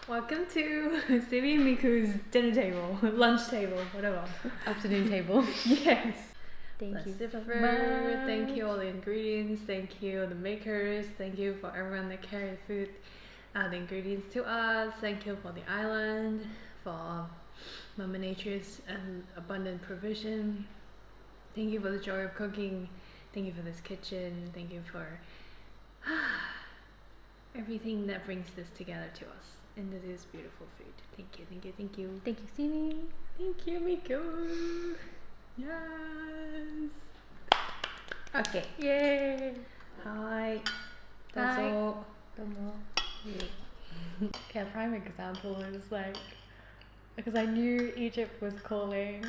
Welcome to Simmy and Miku's dinner table, lunch table, whatever. Afternoon table. Yes. Thank you so Lucifer, much. thank you all the ingredients, thank you the makers, thank you for everyone that carried the food, the ingredients to us, thank you for the island, for Mother Nature's abundant provision. Thank you for the joy of cooking, thank you for this kitchen, thank you for everything that brings this together to us into this beautiful food. Thank you, thank you, thank you. Thank you, Simmy. Thank you, Miku. Yes. Okay. Yay. Hi. Hi. Dozo. Yeah, prime example is like, because I knew Egypt was calling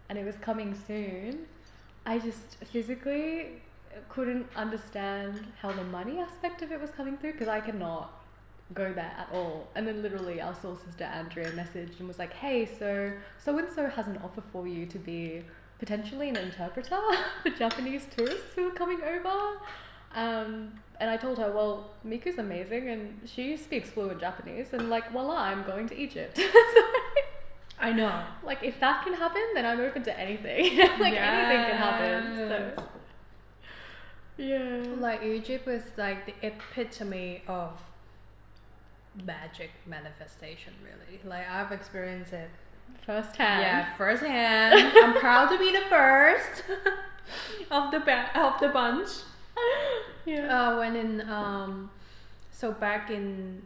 and it was coming soon, I just physically couldn't understand how the money aspect of it was coming through, because I cannot go there at all. And then literally our soul sister Andrea messaged and was like, hey, so and so has an offer for you to be potentially an interpreter for Japanese tourists who are coming over. And I told her, well, Miku's amazing and she speaks fluent Japanese, and like, voila, I'm going to Egypt. So, I know. like, if that can happen, then I'm open to anything. Like, anything can happen. So yeah. Like, Egypt was like the epitome of magic manifestation, really. Like, I've experienced it Firsthand. Yeah, firsthand. I'm proud to be the first of the bunch. Yeah. When in so back in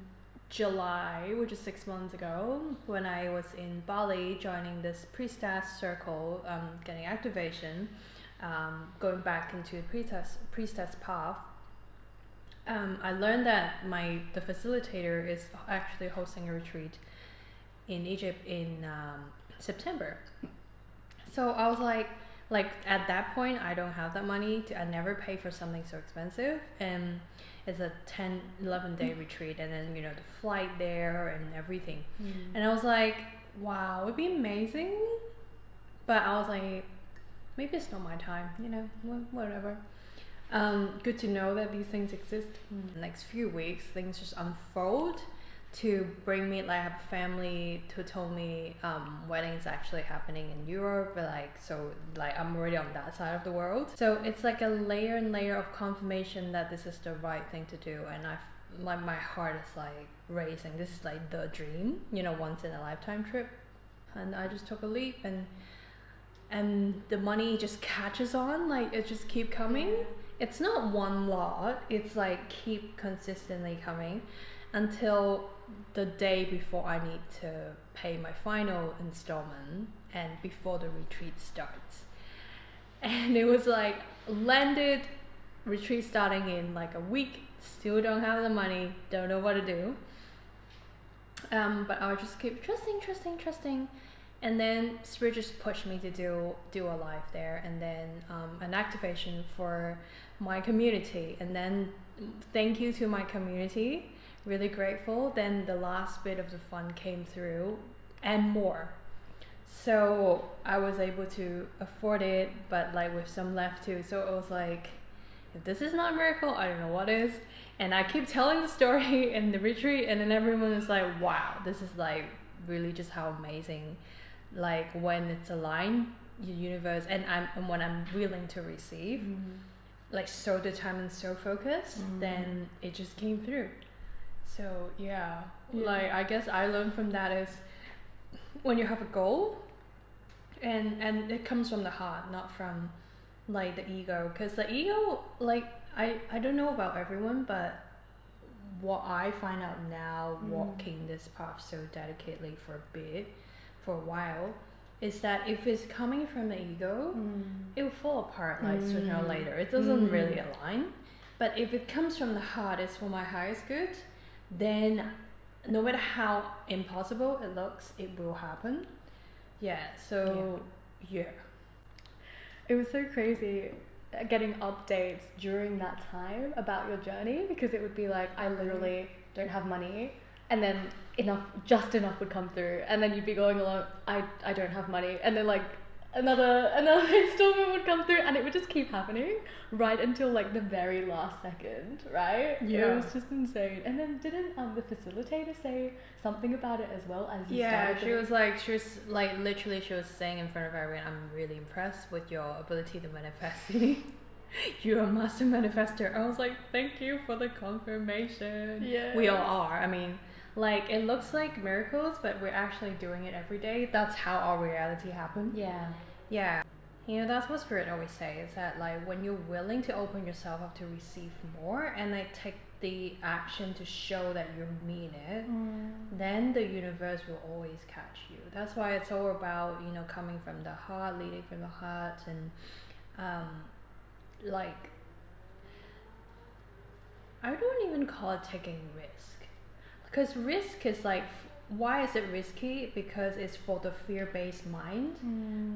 July, which is 6 months ago, when I was in Bali joining this priestess circle, getting activation, going back into priestess path. I learned that the facilitator is actually hosting a retreat in Egypt in September. So I was like at that point, I don't have that money. I never pay for something so expensive, and it's a 10-11 day retreat, and then the flight there and everything. And I was like, wow, it would be amazing, but I was like, maybe it's not my time, whatever. Good to know that these things exist. The next few weeks, things just unfold to bring me, like, I have a family who told me weddings actually happening in Europe, but I'm already on that side of the world. So it's like a layer and layer of confirmation that this is the right thing to do, and my heart is like racing. This is like the dream, once in a lifetime trip, and I just took a leap, and the money just catches on, like it just keep coming. It's not one lot, it's like keep consistently coming until the day before I need to pay my final installment and before the retreat starts. And it was like landed, retreat starting in like a week, still don't have the money, don't know what to do. But I would just keep trusting. And then Spirit just pushed me to do a live there, and then an activation for my community. And then thank you to my community, really grateful. Then the last bit of the fun came through and more. So I was able to afford it, but like with some left too. So it was like, if this is not a miracle, I don't know what is. And I keep telling the story in the retreat, and then everyone is like, wow, this is like really just how amazing, like when it's aligned, the universe, and when I'm willing to receive, like so determined, so focused, then it just came through. So yeah, like I guess I learned from that is when you have a goal, and it comes from the heart, not from like the ego, because the ego, like I don't know about everyone, but what I find out now, walking this path so dedicatedly for a while, is that if it's coming from the ego, it will fall apart like sooner or later. It doesn't really align. But if it comes from the heart, it's for my highest good, then no matter how impossible it looks, it will happen. Yeah, so yeah. It was so crazy getting updates during that time about your journey, because it would be like, I literally don't have money, and then just enough would come through, and then you'd be going along, I don't have money, and then like another installment would come through, and it would just keep happening right until like the very last second, right? Yeah. It was just insane. And then didn't the facilitator say something about it as well as you Yeah, started? she was like literally she was saying in front of everyone, I'm really impressed with your ability to manifest. You're a master manifester. I was like, thank you for the confirmation. Yeah. We all are. I mean, like it looks like miracles, but we're actually doing it every day. That's how our reality happens. Yeah. Yeah. You know, that's what Spirit always say, is that like when you're willing to open yourself up to receive more and like take the action to show that you mean it, then the universe will always catch you. That's why it's all about, you know, coming from the heart, leading from the heart, and like I don't even call it taking risk, because risk is like, why is it risky? Because it's for the fear-based mind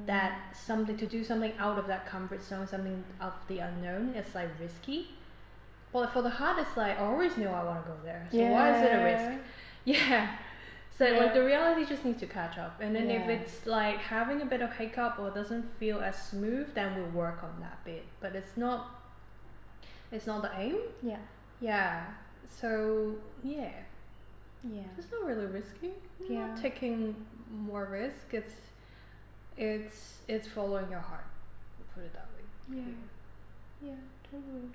that something to do something out of that comfort zone, something of the unknown, it's like risky. But for the heart, it's like I always knew I want to go there, so why is it a risk? Yeah. So like the reality just needs to catch up, and then if it's like having a bit of hiccup or doesn't feel as smooth, then we'll work on that bit. But it's not the aim. Yeah. Yeah. So yeah. Yeah. It's not really risky. You're Yeah. not taking more risk. It's following your heart. Put it that way. Yeah. Yeah, totally.